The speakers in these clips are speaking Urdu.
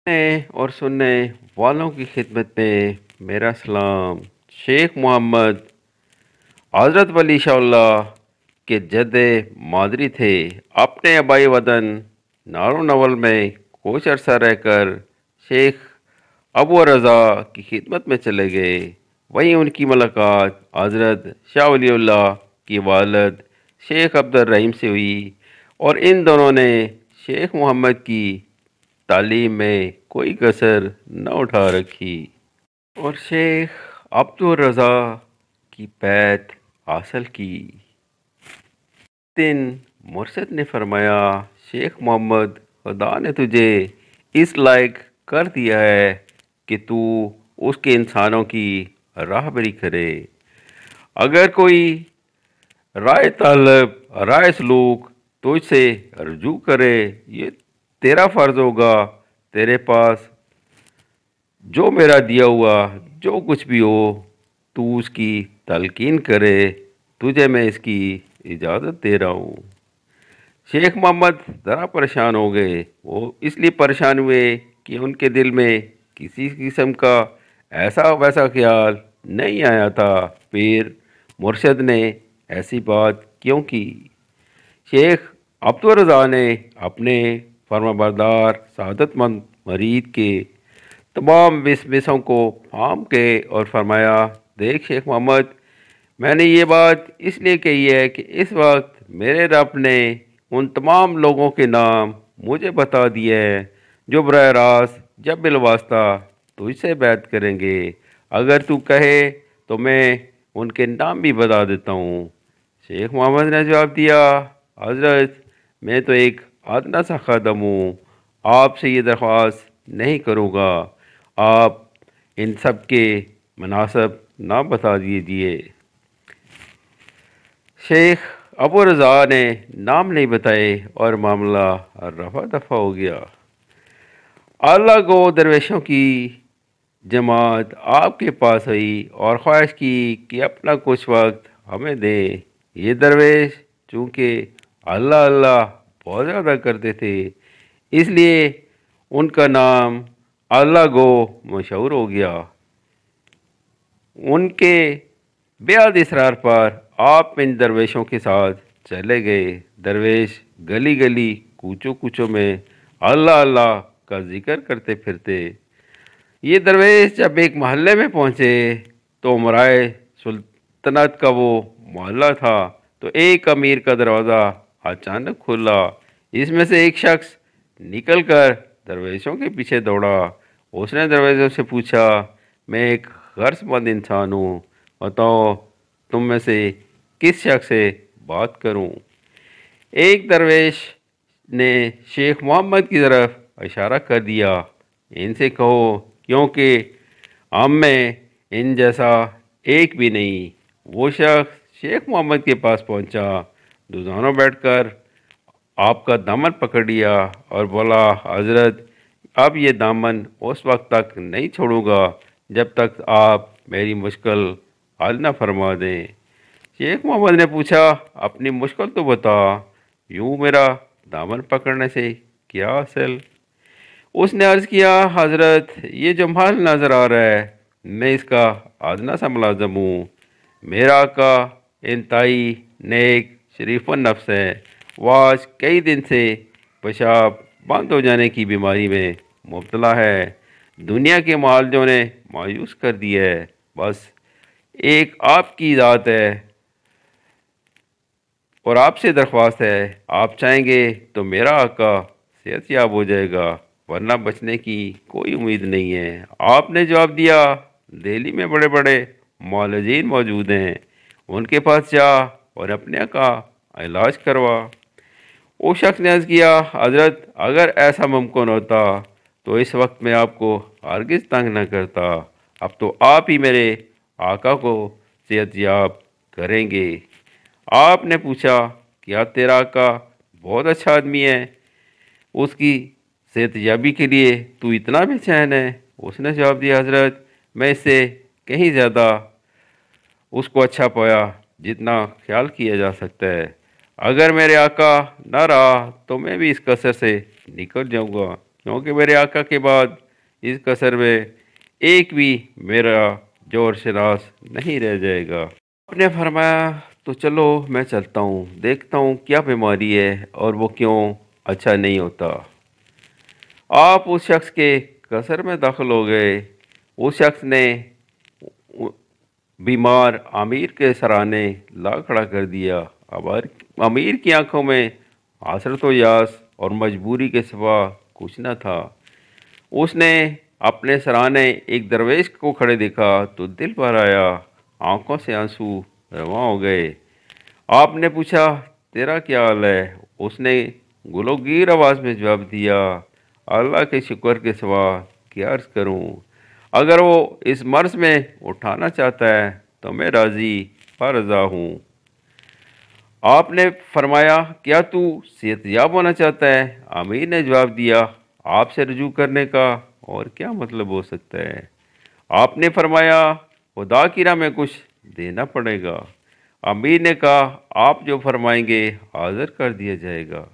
اور سننے والوں کی خدمت میں میرا سلام۔ شیخ محمد حضرت ولی شاہ اللہ کے جد مادری تھے۔ اپنے آبائی وطن نارو نول میں کچھ عرصہ رہ کر شیخ ابو رضا کی خدمت میں چلے گئے۔ وہیں ان کی ملاقات حضرت شاہ ولی اللہ کی والد شیخ عبد الرحیم سے ہوئی اور ان دونوں نے شیخ محمد کی تعلیم میں کوئی کسر نہ اٹھا رکھی اور شیخ عبد الرضا کی بیعت حاصل کی۔ دن مرشد نے فرمایا، شیخ محمد، خدا نے تجھے اس لائق کر دیا ہے کہ تو اس کے انسانوں کی راہبری کرے۔ اگر کوئی رائے طلب، رائے سلوک تجھ سے رجوع کرے، یہ تیرا فرض ہوگا۔ تیرے پاس جو میرا دیا ہوا جو کچھ بھی ہو تو اس کی تلقین کرے، تجھے میں اس کی اجازت دے رہا ہوں۔ شیخ محمد ذرا پریشان ہو گئے۔ وہ اس لیے پریشان ہوئے کہ ان کے دل میں کسی قسم کا ایسا ویسا خیال نہیں آیا تھا۔ پھر مرشد نے ایسی بات کیوں کی؟ شیخ عبد الرضا نے اپنے فرمانبردار سعادت مند مرید کے تمام وسوسوں کو عام کے اور فرمایا، دیکھ شیخ محمد، میں نے یہ بات اس لیے کہی ہے کہ اس وقت میرے رب نے ان تمام لوگوں کے نام مجھے بتا دیے ہیں جو براہ راست یا بالواسطہ تجھ سے بیعت کریں گے۔ اگر تو کہے تو میں ان کے نام بھی بتا دیتا ہوں۔ شیخ محمد نے جواب دیا، حضرت، میں تو ایک ادنا سا خادم ہوں، آپ سے یہ درخواست نہیں کروں گا، آپ ان سب کے مناسب نام بتا دیجیے۔ شیخ ابو رضا نے نام نہیں بتائے اور معاملہ رفع دفع ہو گیا۔ اللہ کو درویشوں کی جماعت آپ کے پاس آئی اور خواہش کی کہ اپنا کچھ وقت ہمیں دیں۔ یہ درویش چونکہ اللہ اللہ بہت زیادہ کرتے تھے، اس لیے ان کا نام اللہ گو مشہور ہو گیا۔ ان کے بیعت اصرار پر آپ ان درویشوں کے ساتھ چلے گئے۔ درویش گلی گلی کوچوں کوچوں میں اللہ اللہ کا ذکر کرتے پھرتے۔ یہ درویش جب ایک محلے میں پہنچے تو امرائے سلطنت کا وہ محلہ تھا، تو ایک امیر کا دروازہ اچانک کھلا۔ اس میں سے ایک شخص نکل کر درویشوں کے پیچھے دوڑا۔ اس نے درویشوں سے پوچھا، میں ایک غرض مند انسان ہوں، بتاؤ تم میں سے کس شخص سے بات کروں؟ ایک درویش نے شیخ محمد کی طرف اشارہ کر دیا، ان سے کہو، کیونکہ ہم میں ان جیسا ایک بھی نہیں۔ وہ شخص شیخ محمد کے پاس پہنچا، دونوں بیٹھ کر آپ کا دامن پکڑ لیا اور بولا، حضرت، اب یہ دامن اس وقت تک نہیں چھوڑوں گا جب تک آپ میری مشکل حل نہ فرما دیں۔ شیخ محمد نے پوچھا، اپنی مشکل تو بتا، یوں میرا دامن پکڑنے سے کیا حاصل؟ اس نے عرض کیا، حضرت، یہ جو محل نظر آ رہا ہے میں اس کا ادنا سا ملازم ہوں۔ میرا آقا انتہائی نیک شریف النفس ہے، وہ آج کئی دن سے پیشاب بند ہو جانے کی بیماری میں مبتلا ہے۔ دنیا کے معالجوں نے مایوس کر دیا ہے، بس ایک آپ کی ذات ہے اور آپ سے درخواست ہے، آپ چاہیں گے تو میرا آقا صحت یاب ہو جائے گا، ورنہ بچنے کی کوئی امید نہیں ہے۔ آپ نے جواب دیا، دہلی میں بڑے بڑے معالجین موجود ہیں، ان کے پاس جا اور اپنے کا علاج کروا۔ وہ شخص نے عرض کیا، حضرت، اگر ایسا ممکن ہوتا تو اس وقت میں آپ کو ہرگز تنگ نہ کرتا، اب تو آپ ہی میرے آقا کو صحت یاب کریں گے۔ آپ نے پوچھا، کیا تیرا آقا بہت اچھا آدمی ہے، اس کی صحت یابی کے لیے تو اتنا بے چین ہے؟ اس نے جواب دیا، حضرت، میں اس سے کہیں زیادہ اس کو اچھا پایا جتنا خیال کیا جا سکتا ہے۔ اگر میرے آقا نہ رہا تو میں بھی اس قصر سے نکل جاؤں گا۔ کیونکہ میرے آقا کے بعد اس قصر میں ایک بھی میرا جوہر شناس نہیں رہ جائے گا۔ آپ نے فرمایا تو چلو میں چلتا ہوں، دیکھتا ہوں کیا بیماری ہے اور وہ کیوں اچھا نہیں ہوتا۔ آپ اس شخص کے قصر میں داخل ہو گئے۔ اس شخص نے بیمار امیر کے سرانے لا کھڑا کر دیا۔ امیر کی آنکھوں میں حسرت و یاس اور مجبوری کے سوا کچھ نہ تھا۔ اس نے اپنے سرانے ایک درویش کو کھڑے دیکھا تو دل بھر آیا، آنکھوں سے آنسو رواں ہو گئے۔ آپ نے پوچھا تیرا کیا حال ہے؟ اس نے گلوگیر آواز میں جواب دیا، اللہ کے شکر کے سوا کیا عرض کروں، اگر وہ اس مرض میں اٹھانا چاہتا ہے تو میں راضی فرضا ہوں۔ آپ نے فرمایا کیا تو صحت یاب ہونا چاہتا ہے؟ امیر نے جواب دیا، آپ سے رجوع کرنے کا اور کیا مطلب ہو سکتا ہے؟ آپ نے فرمایا خدا کی راہ میں کچھ دینا پڑے گا۔ امیر نے کہا آپ جو فرمائیں گے حاضر کر دیا جائے گا۔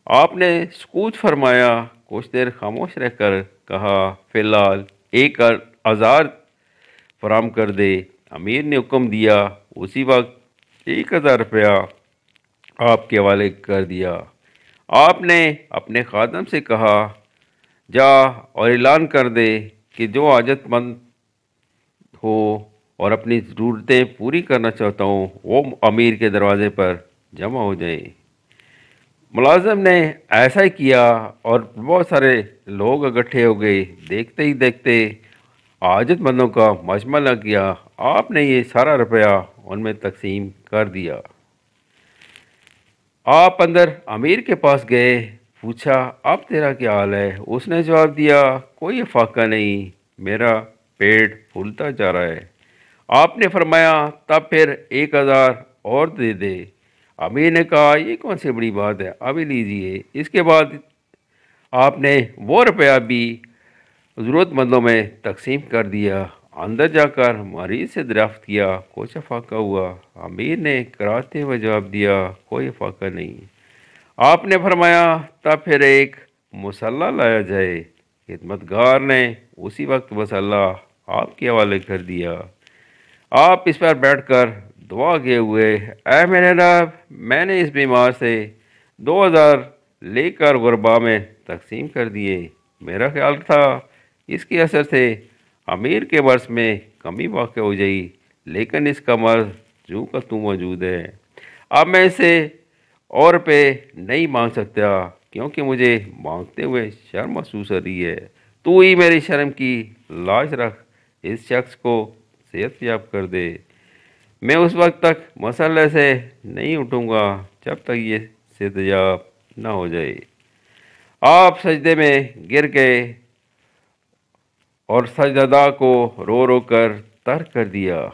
آپ نے سکوت فرمایا، کچھ دیر خاموش رہ کر کہا فی الحال 1,000 فراہم کر دے۔ امیر نے حکم دیا، اسی وقت 1,000 روپیہ آپ کے حوالے کر دیا۔ آپ نے اپنے خادم سے کہا جا اور اعلان کر دے کہ جو حاجت مند ہو اور اپنی ضرورتیں پوری کرنا چاہتا ہوں وہ امیر کے دروازے پر جمع ہو جائیں۔ ملازم نے ایسا ہی کیا اور بہت سارے لوگ اکٹھے ہو گئے۔ دیکھتے ہی دیکھتے حاجت مندوں کا مجمع لگ گیا۔ آپ نے یہ سارا روپیہ ان میں تقسیم کر دیا۔ آپ اندر امیر کے پاس گئے، پوچھا اب تیرا کیا حال ہے؟ اس نے جواب دیا کوئی افاقہ نہیں، میرا پیٹ پھولتا جا رہا ہے۔ آپ نے فرمایا تب پھر 1,000 اور دے دے۔ امیر نے کہا یہ کون سی بڑی بات ہے، ابھی لیجئے۔ اس کے بعد آپ نے وہ روپیہ بھی ضرورت مندوں میں تقسیم کر دیا۔ اندر جا کر مریض سے دریافت کیا کچھ افاقہ ہوا؟ امیر نے کراتے ہوئے جواب دیا کوئی افاقہ نہیں۔ آپ نے فرمایا تب پھر ایک مصلح لایا جائے۔ خدمتگار نے اسی وقت مصلح آپ کے حوالے کر دیا۔ آپ اس پر بیٹھ کر دعا کیے ہوئے، اے میرے رب، میں نے اس بیمار سے 2,000 لے کر غربا میں تقسیم کر دیے۔ میرا خیال تھا اس کے اثر سے امیر کے مرض میں کمی واقع ہو جائی، لیکن اس کا مرض جو کا تو موجود ہے۔ اب میں اسے اور روپے نہیں مانگ سکتا کیونکہ مجھے مانگتے ہوئے شرم محسوس ہو رہی ہے۔ تو ہی میری شرم کی لاج رکھ، اس شخص کو صحت یاب کر دے۔ میں اس وقت تک مسئلے سے نہیں اٹھوں گا جب تک یہ صحت یاب نہ ہو جائے۔ آپ سجدے میں گر گئے اور سجدہ کو رو رو کر ترک کر دیا۔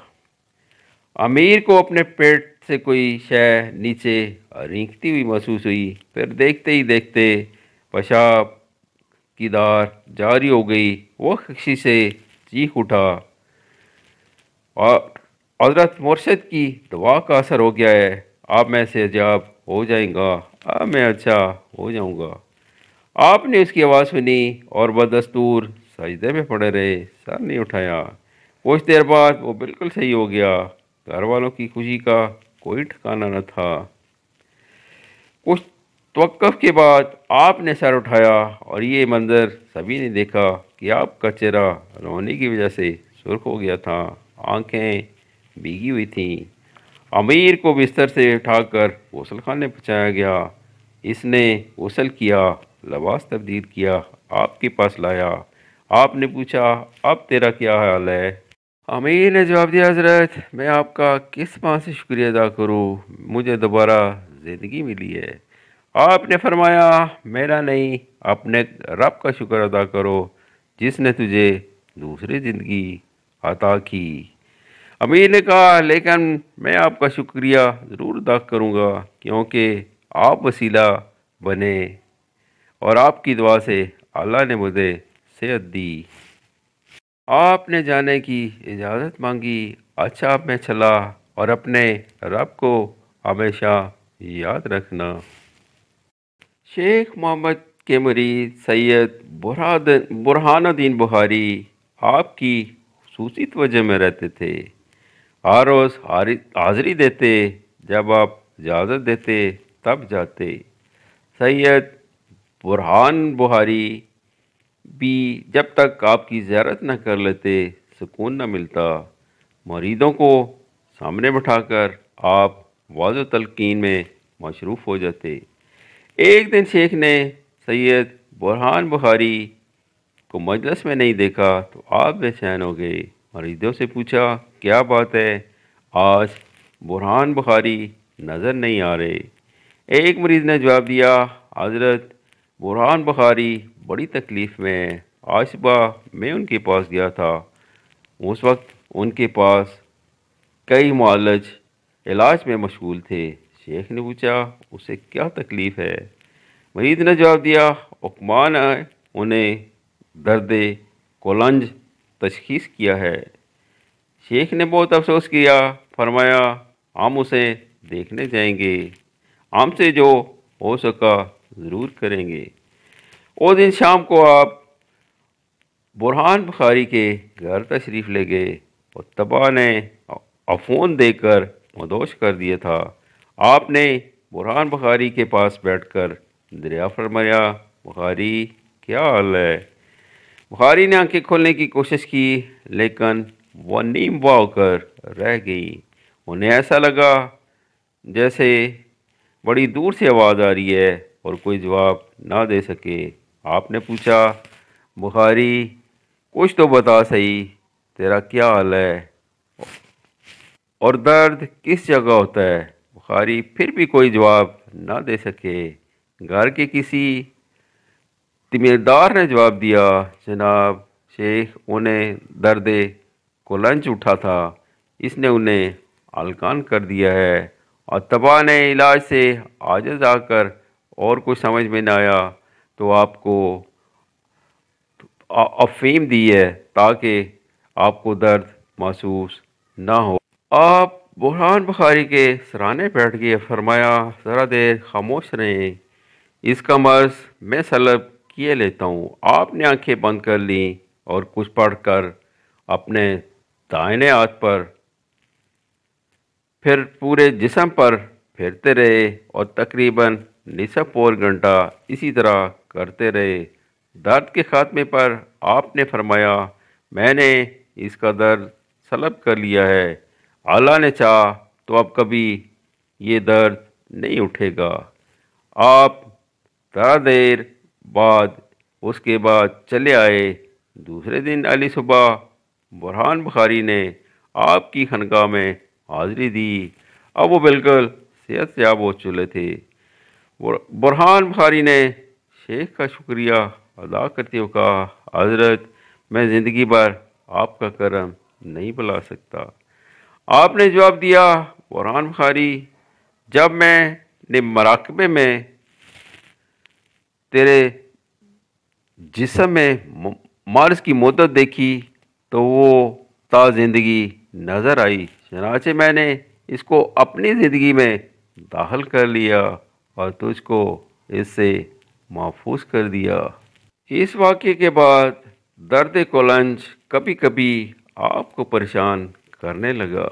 امیر کو اپنے پیٹ سے کوئی شے نیچے رینگتی ہوئی محسوس ہوئی، پھر دیکھتے ہی دیکھتے پیشاب کی دار جاری ہو گئی۔ وہ خشی سے چیخ اٹھا اور حضرت مرشد کی دعا کا اثر ہو گیا ہے، اب میں سے جاب ہو جائیں گا، اب میں اچھا ہو جاؤں گا۔ آپ نے اس کی آواز سنی اور بدستور سجدے میں پڑے رہے، سر نہیں اٹھایا۔ کچھ دیر بعد وہ بالکل صحیح ہو گیا۔ گھر والوں کی خوشی کا کوئی ٹھکانہ نہ تھا۔ کچھ توقف کے بعد آپ نے سر اٹھایا اور یہ منظر سبھی نے دیکھا کہ آپ کا چہرہ رونے کی وجہ سے سرخ ہو گیا تھا، آنکھیں بھیگی ہوئی تھیں۔ امیر کو بستر سے اٹھا کر غسل خانے پہنچایا گیا۔ اس نے غسل کیا، لباس تبدیل کیا، آپ کے پاس لایا۔ آپ نے پوچھا اب تیرا کیا حال ہے؟ امیر نے جواب دیا حضرت میں آپ کا کس بات سے شکریہ ادا کروں، مجھے دوبارہ زندگی ملی ہے۔ آپ نے فرمایا میرا نہیں، اپنے رب کا شکر ادا کرو جس نے تجھے دوسری زندگی عطا کی۔ امیر نے کہا لیکن میں آپ کا شکریہ ضرور ادا کروں گا کیونکہ آپ وسیلہ بنے اور آپ کی دعا سے اللہ نے مجھے صحت دی۔ آپ نے جانے کی اجازت مانگی۔ اچھا اب میں چلا اور اپنے رب کو ہمیشہ یاد رکھنا۔ شیخ محمد کے مریض سید برہان الدین بخاری آپ کی خصوصی توجہ میں رہتے تھے۔ ہر روز حاضری دیتے، جب آپ اجازت دیتے تب جاتے۔ سید برہان بخاری بھی جب تک آپ کی زیارت نہ کر لیتے سکون نہ ملتا۔ مریدوں کو سامنے بٹھا کر آپ واعظ و تلقین میں مصروف ہو جاتے۔ ایک دن شیخ نے سید برہان بخاری کو مجلس میں نہیں دیکھا تو آپ بے چین ہو گئے۔ مریدوں سے پوچھا کیا بات ہے، آج برہان بخاری نظر نہیں آ رہے۔ ایک مریض نے جواب دیا، حضرت برہان بخاری بڑی تکلیف میں ہے، آج صبح میں ان کے پاس گیا تھا، اس وقت ان کے پاس کئی معالج علاج میں مشغول تھے۔ شیخ نے پوچھا اسے کیا تکلیف ہے؟ مریض نے جواب دیا، حکمان نے انہیں درد کولنج تشخیص کیا ہے۔ شیخ نے بہت افسوس کیا، فرمایا ہم اسے دیکھنے جائیں گے، ہم سے جو ہو سکا ضرور کریں گے۔ اس دن شام کو آپ برہان بخاری کے گھر تشریف لے گئے اور طبا نے عفون دے کر مدوش کر دیا تھا۔ آپ نے برہان بخاری کے پاس بیٹھ کر دریا فرمایا، بخاری کیا حال ہے؟ بخاری نے آنکھیں کھولنے کی کوشش کی لیکن وہ نیم وا ہو کر رہ گئی۔ انہیں ایسا لگا جیسے بڑی دور سے آواز آ رہی ہے اور کوئی جواب نہ دے سکے۔ آپ نے پوچھا، بخاری کچھ تو بتا صحیح، تیرا کیا حال ہے اور درد کس جگہ ہوتا ہے؟ بخاری پھر بھی کوئی جواب نہ دے سکے۔ گھر کے کسی تیماردار نے جواب دیا، جناب شیخ انہیں درد کولنج اٹھا تھا، اس نے انہیں ہلکان کر دیا ہے۔ اور طبا نے علاج سے عاجز آ کر اور کچھ سمجھ میں نہ آیا تو آپ کو افیم دی ہے تاکہ آپ کو درد محسوس نہ ہو۔ آپ برہان بخاری کے سرانے بیٹھ گئے، فرمایا ذرا دیر خاموش رہیں، اس کا مرض میں سلب کیے لیتا ہوں۔ آپ نے آنکھیں بند کر لیں اور کچھ پڑھ کر اپنے دائنے ہاتھ پر پھر پورے جسم پر پھرتے رہے اور تقریباً نصف پور گھنٹہ اسی طرح کرتے رہے۔ درد کے خاتمے پر آپ نے فرمایا، میں نے اس کا درد سلب کر لیا ہے، اللہ نے چاہا تو اب کبھی یہ درد نہیں اٹھے گا۔ آپ ذرا دیر بعد اس کے بعد چلے آئے۔ دوسرے دن علی صبح برہان بخاری نے آپ کی خانقاہ میں حاضری دی۔ اب وہ بالکل صحت یاب ہو چلے تھے۔ برہان بخاری نے شیخ کا شکریہ ادا کرتے ہوئے کہا، حضرت میں زندگی بھر آپ کا کرم نہیں بھلا سکتا۔ آپ نے جواب دیا، برہان بخاری جب میں نے مراقبے میں تیرے جسم میں مرض کی مدت دیکھی تو وہ تا زندگی نظر آئی، چنانچہ میں نے اس کو اپنی زندگی میں داخل کر لیا اور تجھ کو اس سے محفوظ کر دیا۔ اس واقعے کے بعد درد کولنج کبھی کبھی آپ کو پریشان کرنے لگا۔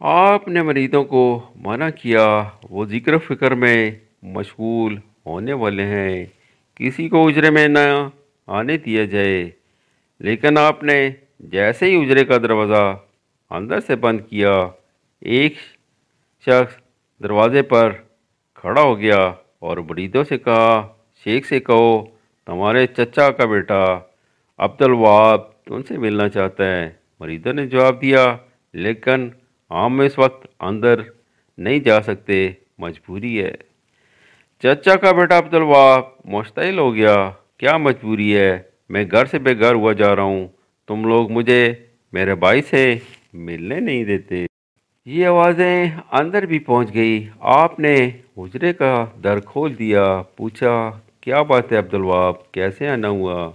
آپ نے مریدوں کو منع کیا، وہ ذکر و فکر میں مشغول ہونے والے ہیں، کسی کو اجرے میں نہ آنے دیا جائے۔ لیکن آپ نے جیسے ہی اجرے کا دروازہ اندر سے بند کیا، ایک شخص دروازے پر کھڑا ہو گیا اور مریدوں سے کہا، شیخ سے کہو تمہارے چچا کا بیٹا عبدالوہاب تم سے ملنا چاہتا ہے۔ مریدوں نے جواب دیا، لیکن ہم اس وقت اندر نہیں جا سکتے، مجبوری ہے۔ چچا کا بیٹا عبدالوہاب مشتعل ہو گیا، کیا مجبوری ہے؟ میں گھر سے بے گھر ہوا جا رہا ہوں، تم لوگ مجھے میرے بھائی سے ملنے نہیں دیتے۔ یہ آوازیں اندر بھی پہنچ گئی۔ آپ نے حجرے کا در کھول دیا، پوچھا کیا بات ہے عبدالوہاب، کیسے آنا ہوا؟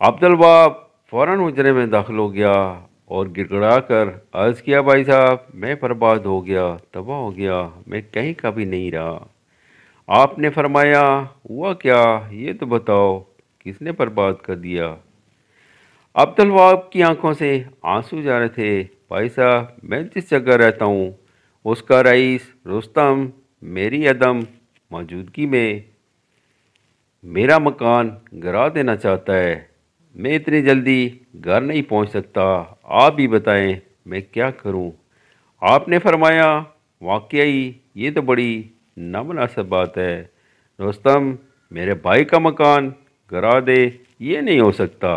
عبدالوہاب فوراً حجرے میں داخل ہو گیا اور گڑ گڑا کر عرض کیا، بھائی صاحب میں برباد ہو گیا، تباہ ہو گیا، میں کہیں کا بھی نہیں رہا۔ آپ نے فرمایا ہوا کیا، یہ تو بتاؤ، کس نے برباد کر دیا؟ عبدالوہاب کی آنکھوں سے آنسو جا رہے تھے۔ بھائی صاحب، میں جس جگہ رہتا ہوں اس کا رئیس رستم میری عدم موجودگی میں میرا مکان گرا دینا چاہتا ہے۔ میں اتنی جلدی گھر نہیں پہنچ سکتا، آپ ہی بتائیں میں کیا کروں؟ آپ نے فرمایا واقعی یہ تو بڑی نامناسب بات ہے رستم، میرے بھائی کا مکان گرا دے، یہ نہیں ہو سکتا۔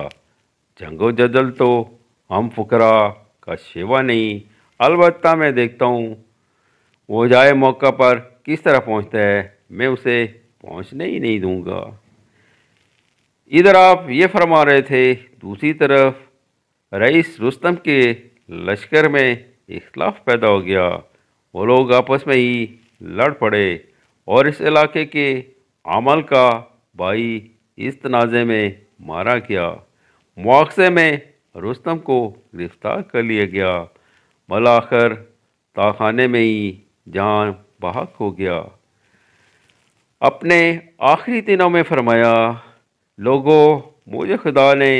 جنگ و جدل تو ہم فقراء کا شیوا نہیں، البتہ میں دیکھتا ہوں وہ جائے موقع پر کس طرح پہنچتا ہے، میں اسے پہنچنے ہی نہیں دوں گا۔ ادھر آپ یہ فرما رہے تھے، دوسری طرف رئیس رستم کے لشکر میں اختلاف پیدا ہو گیا، وہ لوگ آپس میں ہی لڑ پڑے اور اس علاقے کے عمل کا بھائی اس تنازع میں مارا گیا۔ مواخذے میں رستم کو گرفتار کر لیا گیا، بالآخر تاخانے میں ہی جان بحق ہو گیا۔ اپنے آخری دنوں میں فرمایا، لوگوں، مجھے خدا نے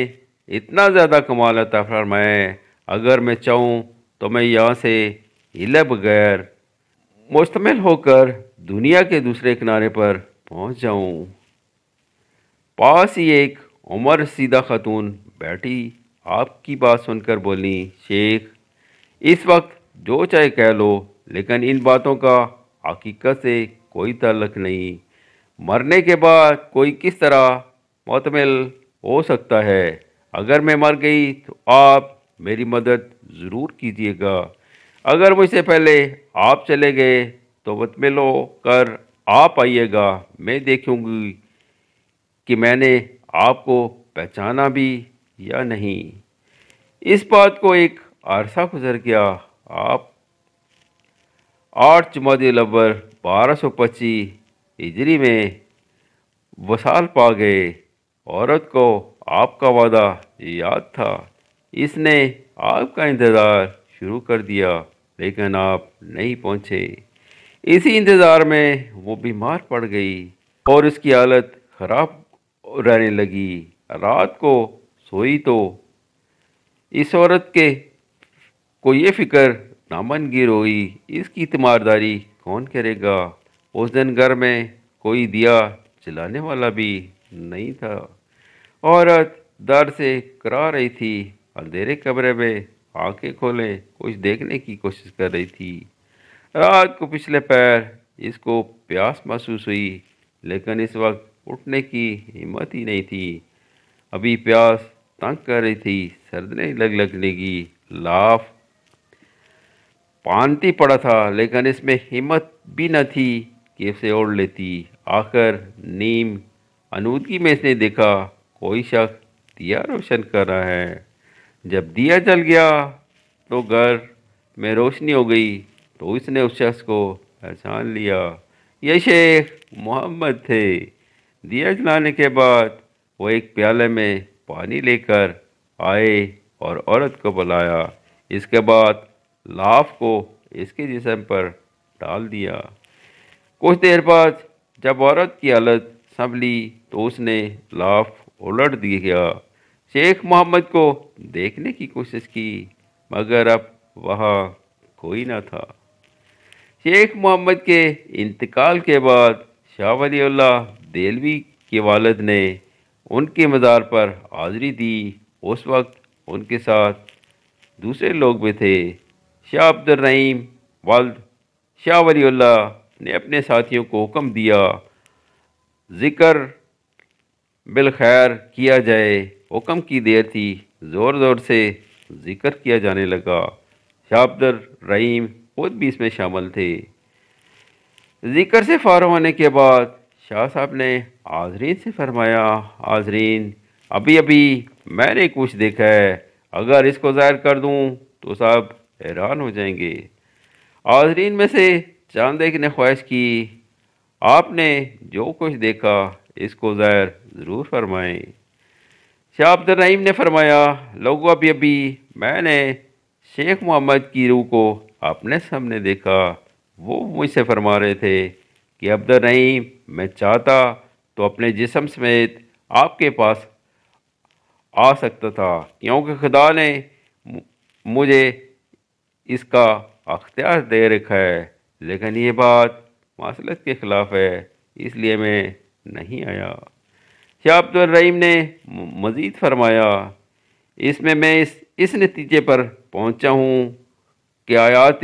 اتنا زیادہ کمال عطا فرمایا ہے، اگر میں چاہوں تو میں یہاں سے ہلے بغیر مشتمل ہو کر دنیا کے دوسرے کنارے پر پہنچ جاؤں۔ پاس ہی ایک عمر رسیدہ خاتون بیٹھی، آپ کی بات سن کر بولی، شیخ، اس وقت جو چاہے کہہ لو، لیکن ان باتوں کا حقیقت سے کوئی تعلق نہیں۔ مرنے کے بعد کوئی کس طرح معتمل ہو سکتا ہے؟ اگر میں مر گئی تو آپ میری مدد ضرور کیجیے گا، اگر مجھ سے پہلے آپ چلے گئے تو مطمئن ہو کر آپ آئیے گا، میں دیکھوں گی کہ میں نے آپ کو پہچانا بھی یا نہیں۔ اس بات کو ایک عرصہ گزر گیا، آپ 8 جمادی الاول 1225 ہجری میں وصال پا گئے۔ عورت کو آپ کا وعدہ یاد تھا، اس نے آپ کا انتظار شروع کر دیا، لیکن آپ نہیں پہنچے۔ اسی انتظار میں وہ بیمار پڑ گئی اور اس کی حالت خراب رہنے لگی۔ رات کو سوئی تو اس عورت کے کو یہ فکر نامنگیر ہوئی، اس کی تیمارداری کون کرے گا؟ اس دن گھر میں کوئی دیا جلانے والا بھی نہیں تھا۔ عورت در سے کرا رہی تھی، اندھیرے کمرے میں آنکھیں کھولے کچھ دیکھنے کی کوشش کر رہی تھی۔ رات کو پچھلے پیر اس کو پیاس محسوس ہوئی، لیکن اس وقت اٹھنے کی ہمت ہی نہیں تھی۔ ابھی پیاس تنگ کر رہی تھی، سردنے لگنے کی، لاف پانتی پڑا تھا، لیکن اس میں ہمت بھی نہ تھی کہ اسے اوڑھ لیتی۔ آخر نیم آلودگی میں اس نے دیکھا کوئی شخص دیا روشن کر رہا ہے۔ جب دیا جل گیا تو گھر میں روشنی ہو گئی تو اس نے اس شخص کو پہچان لیا، یہ شیخ محمد تھے۔ دیا جلانے کے بعد وہ ایک پیالے میں پانی لے کر آئے اور عورت کو بلایا، اس کے بعد لاف کو اس کے جسم پر ڈال دیا۔ کچھ دیر بعد جب عورت کی حالت سنبھلی تو اس نے لاف الٹ دیا۔ شیخ محمد کو دیکھنے کی کوشش کی، مگر اب وہاں کوئی نہ تھا۔ شیخ محمد کے انتقال کے بعد شاہ ولی اللہ دہلوی کے والد نے ان کے مزار پر حاضری دی۔ اس وقت ان کے ساتھ دوسرے لوگ بھی تھے۔ شاہ عبد الرحیم والد شاہ ولی اللہ نے اپنے ساتھیوں کو حکم دیا، ذکر بالخیر کیا جائے۔ حکم کی دیر تھی، زور زور سے ذکر کیا جانے لگا۔ شاہ عبد الرحیم خود بھی اس میں شامل تھے۔ ذکر سے فارغ ہونے کے بعد شاہ صاحب نے حاضرین سے فرمایا، حاضرین، ابھی ابھی میں نے کچھ دیکھا ہے، اگر اس کو ظاہر کر دوں تو سب حیران ہو جائیں گے۔ حاضرین میں سے چاند ایک نے خواہش کی، آپ نے جو کچھ دیکھا اس کو ظاہر ضرور فرمائیں۔ شاہ عبد الرحیم نے فرمایا، لوگوں، ابھی ابھی میں نے شیخ محمد کی روح کو اپنے سامنے دیکھا، وہ مجھ سے فرما رہے تھے کہ عبدالرحیم میں چاہتا تو اپنے جسم سمیت آپ کے پاس آ سکتا تھا، کیونکہ خدا نے مجھے اس کا اختیار دے رکھا ہے، لیکن یہ بات معصلت کے خلاف ہے، اس لیے میں نہیں آیا۔ شاہ عبد الرحیم نے مزید فرمایا، اس میں میں اس نتیجے پر پہنچا ہوں کہ آیات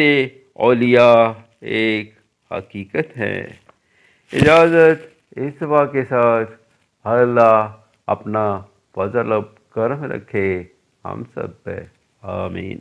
اولیاء ایک حقیقت ہے۔ اجازت اس دعا کے ساتھ، اللہ اپنا فضل و کرم رکھے ہم سب پہ، آمین۔